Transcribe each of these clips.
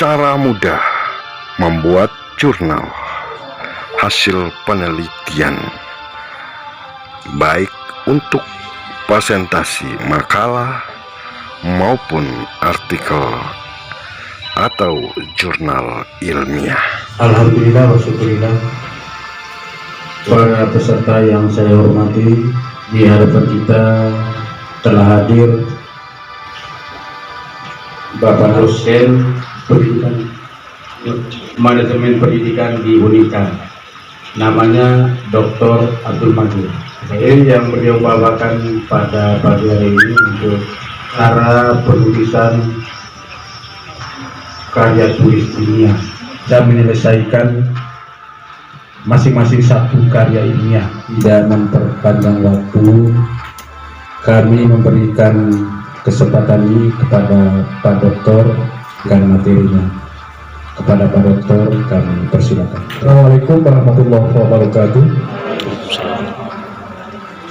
Cara mudah membuat jurnal hasil penelitian, baik untuk presentasi makalah maupun artikel atau jurnal ilmiah. Alhamdulillah wa syukurillah, para peserta yang saya hormati, di hadapan kita telah hadir Bapak dosen pendidikan manajemen pendidikan di Unika, namanya Dr. Abdul Majid. Ini yang beliau bawakan pada pagi hari ini untuk cara penulisan karya tulis ilmiah dan menyelesaikan masing-masing satu karya ilmiah. Tidak memperpanjang waktu, kami memberikan kesempatan ini kepada Pak Doktor dan materinya. Kepada Pak Doktor kami persilakan. Assalamualaikum warahmatullahi wabarakatuh.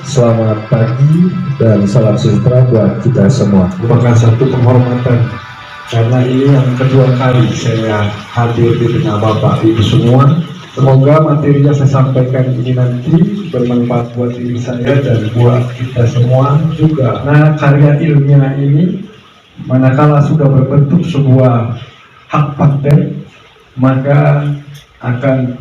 Selamat pagi dan salam sejahtera buat kita semua. Merupakan satu penghormatan karena ini yang kedua kali saya hadir di tengah Bapak Ibu semua. Semoga materi yang saya sampaikan ini nanti bermanfaat buat diri saya dan buat kita semua juga. Nah, karya ilmiah ini manakala sudah berbentuk sebuah hak paten, maka akan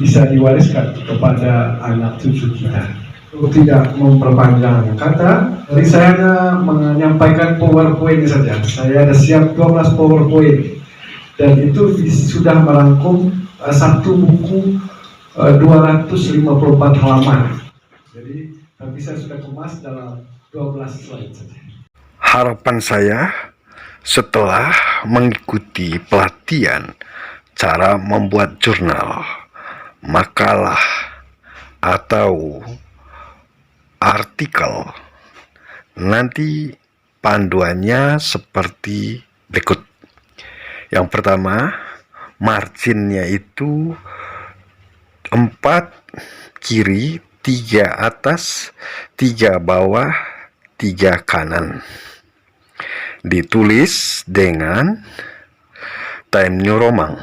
bisa diwariskan kepada anak cucu kita. Untuk tidak memperpanjang kata, jadi saya menyampaikan PowerPoint saja. Saya ada siap 12 PowerPoint dan itu sudah merangkum satu buku 254 halaman. Jadi tapi saya sudah kemas dalam 12 slide saja. Harapan saya setelah mengikuti pelatihan cara membuat jurnal, makalah atau artikel, nanti panduannya seperti berikut. Yang pertama, marginnya itu 4 kiri, 3 atas, 3 bawah, 3 kanan. Ditulis dengan Times New Roman.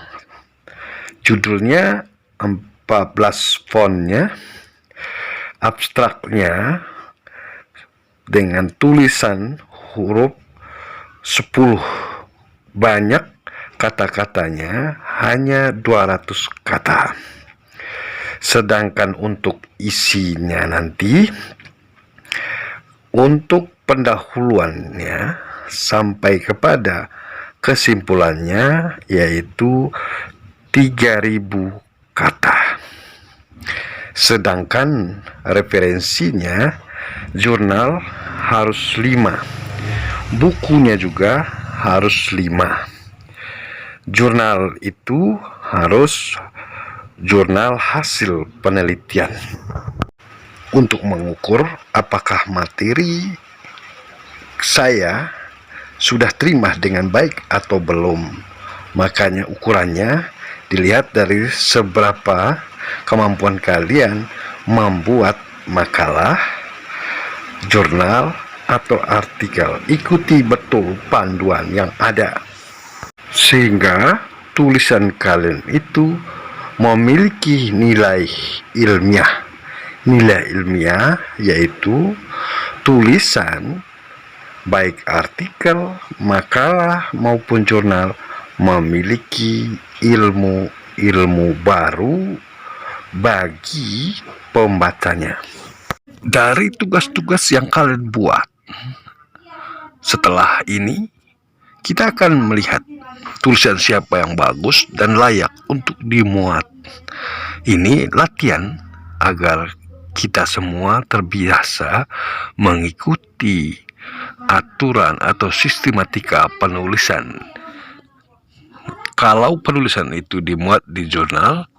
Judulnya 14 fontnya, abstraknya dengan tulisan huruf 10. Banyak kata-katanya, hanya 200 kata. Sedangkan untuk isinya nanti, untuk pendahuluannya sampai kepada kesimpulannya yaitu 3000 kata. Sedangkan referensinya jurnal harus 5, bukunya juga harus 5. Jurnal itu harus jurnal hasil penelitian. Untuk mengukur apakah materi saya sudah terima dengan baik atau belum, makanya ukurannya dilihat dari seberapa kemampuan kalian membuat makalah, jurnal, atau artikel. Ikuti betul panduan yang ada sehingga tulisan kalian itu memiliki nilai ilmiah. Nilai ilmiah yaitu tulisan baik artikel, makalah maupun jurnal memiliki ilmu baru bagi pembacanya. Dari tugas-tugas yang kalian buat, setelah ini kita akan melihat tulisan siapa yang bagus dan layak untuk dimuat. Ini latihan agar kita semua terbiasa mengikuti aturan atau sistematika penulisan. Kalau penulisan itu dimuat di jurnal,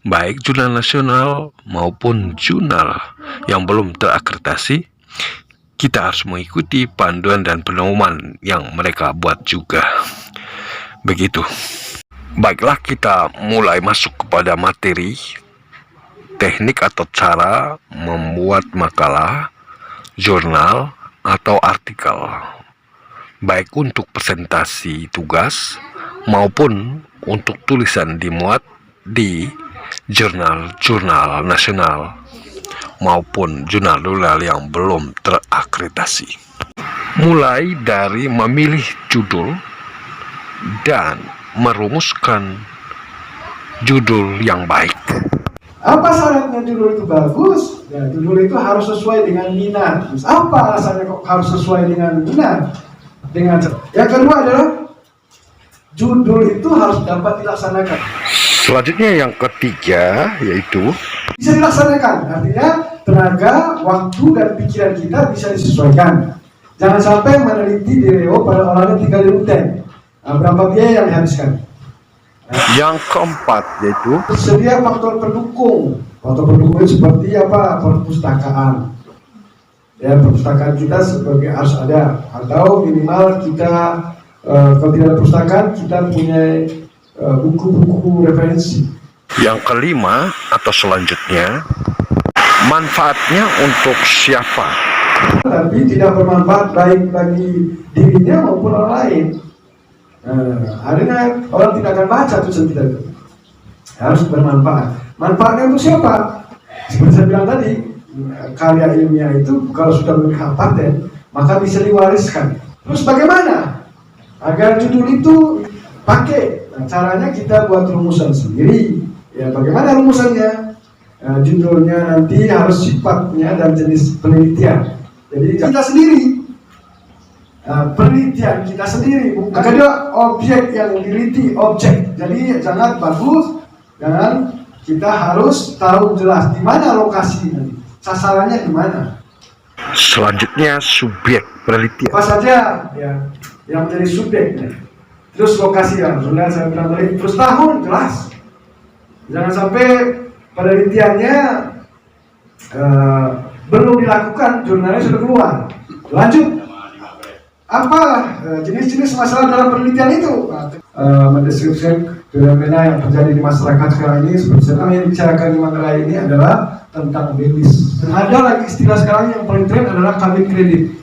baik jurnal nasional maupun jurnal yang belum terakreditasi, kita harus mengikuti panduan dan pengumuman yang mereka buat juga. Begitu. Baiklah, kita mulai masuk kepada materi, teknik atau cara membuat makalah, jurnal, atau artikel, baik untuk presentasi tugas maupun untuk tulisan dimuat di jurnal-jurnal nasional maupun jurnal-jurnal yang belum terakreditasi. Mulai dari memilih judul dan merumuskan judul yang baik. Apa syaratnya judul itu bagus? Ya, judul itu harus sesuai dengan minat. Terus apa alasannya kok harus sesuai dengan minat? Yang kedua adalah judul itu harus dapat dilaksanakan. Selanjutnya yang ketiga yaitu Bisa dilaksanakan, artinya tenaga, waktu, dan pikiran kita bisa disesuaikan. Jangan sampai meneliti di Riau pada orangnya tinggal di Ruten. Berapa biaya yang dihabiskan? yang keempat yaitu Sedia faktor pendukung. Faktor pendukung itu seperti apa? Perpustakaan. Ya, perpustakaan kita sebagai harus ada, atau minimal kita kalau tidak ada perpustakaan kita punya buku-buku referensi. yang kelima atau selanjutnya manfaatnya untuk siapa. Tapi tidak bermanfaat baik bagi dirinya maupun orang lain. Akhirnya orang tidak akan baca tulisan kita itu. Harus bermanfaat. Manfaatnya untuk siapa? Seperti saya bilang tadi, karya ilmiah itu kalau sudah memiliki paten, maka bisa diwariskan. Terus bagaimana agar judul itu pakai? Nah, caranya kita buat rumusan sendiri. Ya, bagaimana rumusannya? Judulnya nanti harus sifatnya dan jenis penelitian. Jadi kita sendiri, penelitian kita sendiri. Bukan kedua objek yang diliti objek. Jadi jangan bagus, jangan kita harus tahu jelas di mana lokasi nanti, sasarannya di mana. Selanjutnya subjek penelitian. Apa saja ya yang menjadi subjeknya. Terus lokasi ya, sudah saya bilang tadi. Terus tahun jelas. Jangan sampai penelitiannya belum dilakukan, jurnalnya sudah keluar. Lanjut, apa jenis-jenis masalah dalam penelitian itu? Mendeskripsikan fenomena yang terjadi di masyarakat sekarang ini. Seperti yang dibicarakan di Manggarai ini adalah tentang belis. Dan ada lagi istilah sekarang yang paling tren adalah kawin kredit.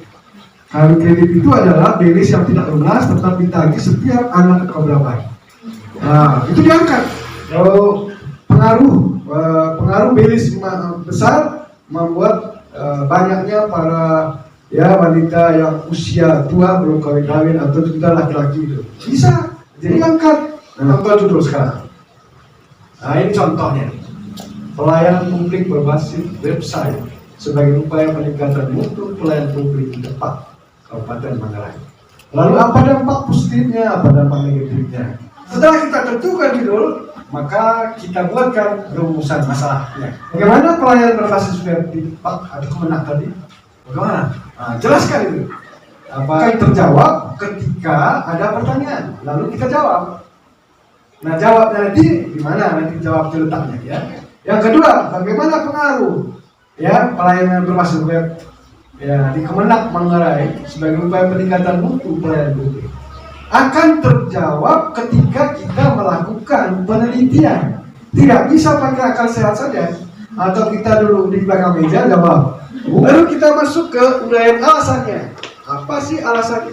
Kawin kredit itu adalah belis yang tidak lunas tetap ditagih setiap anak keberapa. Nah, itu diangkat. Kalau pengaruh belis besar membuat banyaknya para wanita yang usia tua belum kawin atau juga laki-laki itu bisa jadi angkat. Contoh judul sekarang. Nah, ini contohnya pelayanan publik berbasis website sebagai upaya peningkatan mutu pelayanan publik di tempat Kabupaten Manggarai. Lalu apa dampak positifnya, apa dampak negatifnya? Setelah kita tentukan judul, maka kita buatkan rumusan masalahnya. Bagaimana pelayanan berbasis web di Pak atau Kemenak tadi? Bagaimana? Nah, jelaskan itu. Apakah yang terjawab ketika ada pertanyaan, lalu kita jawab. Nah, jawabnya nanti di mana? Nanti jawab itu letaknya ya. Yang kedua, bagaimana pengaruh pelayanan berbasis web di Kemenak Manggarai sebagai upaya peningkatan mutu pelayanan publik? Akan terjawab ketika kita melakukan penelitian. Tidak bisa pakai akal sehat saja atau kita dulu di belakang meja jawab. Lalu kita masuk ke uraian alasannya. Apa sih alasannya?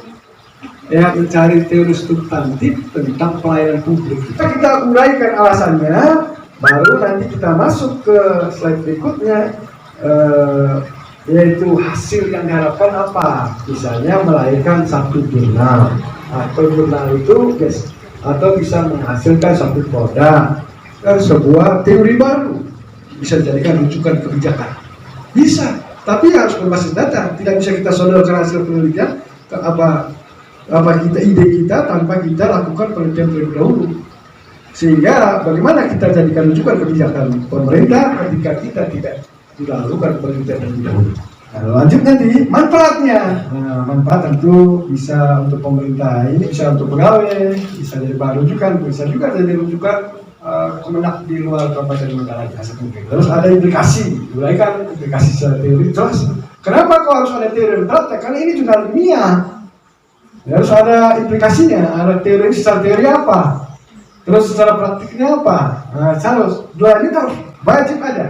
Ya, mencari teori substantif tentang pelayanan publik. Kita uraikan alasannya, baru nanti kita masuk ke slide berikutnya, yaitu hasil yang diharapkan apa. Misalnya melahirkan satu jurnal, atau jurnal itu atau bisa menghasilkan satu produk, sebuah teori baru, bisa dijadikan rujukan kebijakan. Bisa, tapi harus berbasis data. Tidak bisa kita sodorkan hasil penelitian apa ide kita tanpa kita lakukan penelitian terlebih dahulu. Sehingga bagaimana kita jadikan rujukan kebijakan pemerintah ketika kita tidak lakukan penelitian terlebih dahulu. Nah, lanjut nanti manfaatnya. Nah, manfaat tentu bisa untuk pemerintah, ini bisa untuk pegawai, bisa jadi bahan rujukan, bisa juga jadi rujukan Kemenak di luar Kabupaten Manggarai. Terus ada implikasi, mulai kan implikasi secara teori jelas. Kenapa kok harus ada teori dan praktek? Karena ini jurnal ilmiah. Harus ada implikasinya, ada teori, secara teori apa, terus secara praktiknya apa. Nah, harus dua ini harus wajib ada.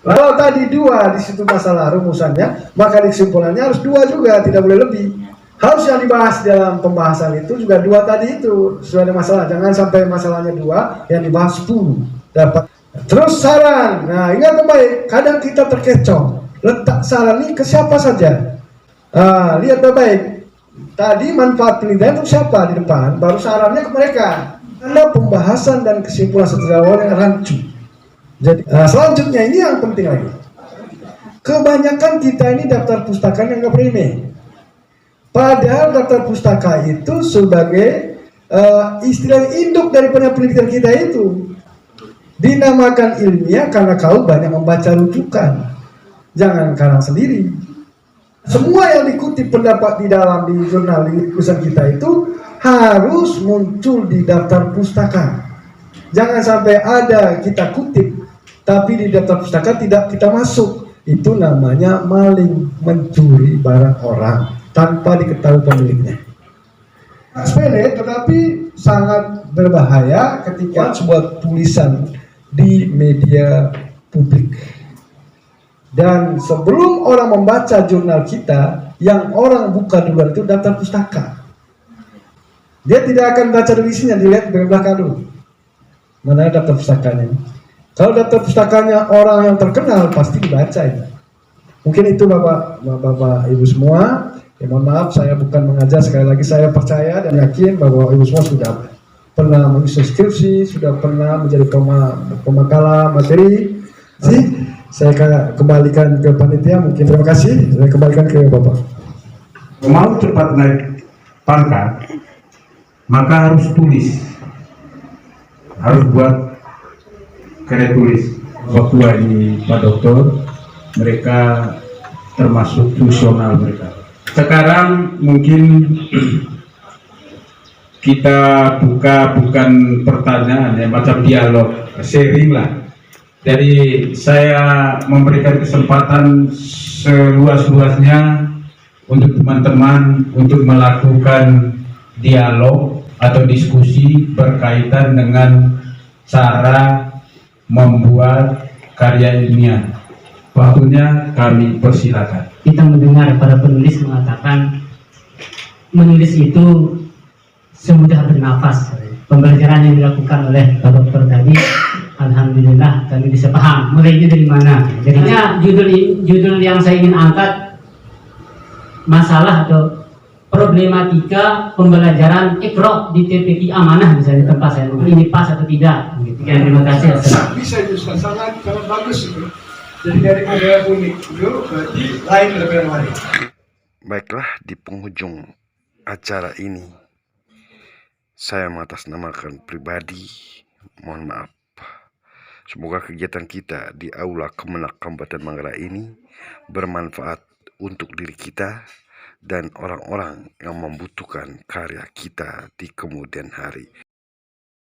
Kalau tadi dua di situ masalah rumusannya, maka kesimpulannya harus dua juga, tidak boleh lebih. Harus yang dibahas dalam pembahasan itu juga dua tadi itu sudah ada masalah. Jangan sampai masalahnya dua, yang dibahas 10 dapat. Terus saran. Nah, ingat baik, kadang kita terkecoh. Letak saran ini ke siapa saja. Lihat baik. Tadi manfaat penelitian untuk siapa di depan, baru sarannya ke mereka. Karena pembahasan dan kesimpulan sejauh yang rancu. Jadi selanjutnya ini yang penting lagi. Kebanyakan kita ini daftar pustaka yang nggak berimeh. Padahal daftar pustaka itu sebagai istilah induk daripada penelitian kita itu. Dinamakan ilmiah karena kau banyak membaca rujukan. Jangan karang sendiri. Semua yang dikutip pendapat di dalam di jurnal di tulisan kita itu harus muncul di daftar pustaka. Jangan sampai ada kita kutip tapi di daftar pustaka tidak kita masuk. Itu namanya maling, mencuri barang orang tanpa diketahui pemiliknya. Sepele tetapi sangat berbahaya ketika sebuah tulisan di media publik. Dan sebelum orang membaca jurnal kita, yang orang buka duluan itu daftar pustaka. Dia tidak akan baca dari isinya, dilihat di belakang dulu. Mana daftar pustakanya? Kalau daftar pustakanya orang yang terkenal pasti dibaca itu. Mungkin itu Bapak Ibu semua. Ya, mohon maaf saya bukan mengajar, sekali lagi saya percaya dan yakin bahwa Ibu semua sudah pernah mengisi skripsi, sudah pernah menjadi pemakalah materi. Saya kembalikan ke panitia, mungkin terima kasih. Saya kembalikan ke Bapak. Mau cepat naik pangkat, maka harus tulis, harus buat karya tulis. Waktu ini Pak Dokter, mereka termasuk fungsional mereka. Sekarang mungkin kita buka bukan pertanyaan ya, macam dialog, sharing lah. Jadi saya memberikan kesempatan seluas-luasnya untuk teman-teman untuk melakukan dialog atau diskusi berkaitan dengan cara membuat karya ilmiah. Waktunya kami persilakan. Kita mendengar para penulis mengatakan menulis itu semudah bernafas. Pembelajaran yang dilakukan oleh Pak Dokter tadi, alhamdulillah kami bisa paham. Mulainya dari mana? Jadinya judul yang saya ingin angkat, masalah atau problematika pembelajaran Iqra di TPQ Amanah, misalnya tempat saya. Ini pas atau tidak? Terima kasih. Bisa juga sangat bagus itu. Jadi dari model unik itu berarti lain daripada yang lain. Baiklah, di penghujung acara ini saya mengatasnamakan pribadi mohon maaf. Semoga kegiatan kita di Aula Kemenak Kabupaten Manggarai ini bermanfaat untuk diri kita dan orang-orang yang membutuhkan karya kita di kemudian hari.